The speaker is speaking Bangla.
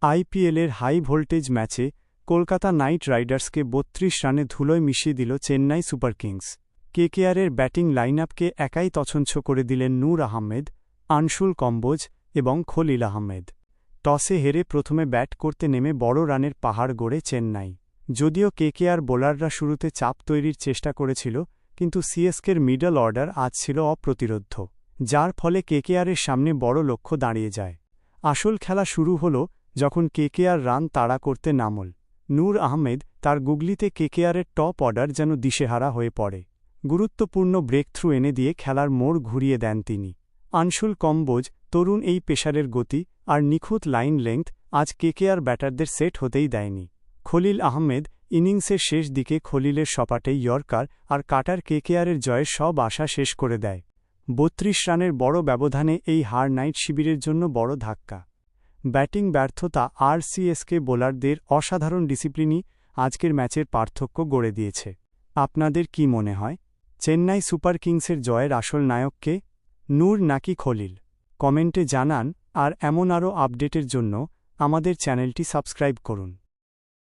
আইপিএলের হাই ভোল্টেজ ম্যাচে কলকাতা নাইট রাইডার্সকে ৩২ রানে ধুলোয় মিশিয়ে দিল চেন্নাই সুপার কিংস। কেকেআরের ব্যাটিং লাইনআপকে একাই তছনছ করে দিলেন নূর আহমেদ, আনশুল কম্বোজ এবং খলিল আহমেদ। টসে হেরে প্রথমে ব্যাট করতে নেমে বড় রানের পাহাড় গড়ে চেন্নাই। যদিও কেকেআর বোলাররা শুরুতে চাপ তৈরির চেষ্টা করেছিল, কিন্তু সিএসকের মিডল অর্ডার আজ ছিল অপ্রতিরোধ্য, যার ফলে কেকেআরের সামনে বড় লক্ষ্য দাঁড়িয়ে যায়। আসল খেলা শুরু হল যখন কেকেআর রান তাড়া করতে নামল। নূর আহমেদ তার গুগলিতে কেকেআরের টপ অর্ডার যেন দিশেহারা হয়ে পড়ে। গুরুত্বপূর্ণ ব্রেক থ্রু এনে দিয়ে খেলার মোড় ঘুরিয়ে দেন তিনি। আনশুল কম্বোজ তরুণ এই পেসারের গতি আর নিখুঁত লাইন লেংথ আজ কেকেআর ব্যাটারদের সেট হতেই দেয়নি। খলিল আহমেদ ইনিংসের শেষ দিকে খলিলের সপাটে ইয়র্কার আর কাটার কেকেআরের জয়ের সব আশা শেষ করে দেয়। ৩২ রানের বড় ব্যবধানে এই হার নাইট শিবিরের জন্য বড় ধাক্কা। ব্যাটিং ব্যর্থতা আর সিএসকে বোলারদের অসাধারণ ডিসিপ্লিনই আজকের ম্যাচের পার্থক্য গড়ে দিয়েছে। আপনাদের কি মনে হয়, চেন্নাই সুপার কিংসের জয়ের আসল নায়ক কে, নূর নাকি খলিল? কমেন্টে জানান। আর এমন আরও আপডেটের জন্য আমাদের চ্যানেলটি সাবস্ক্রাইব করুন।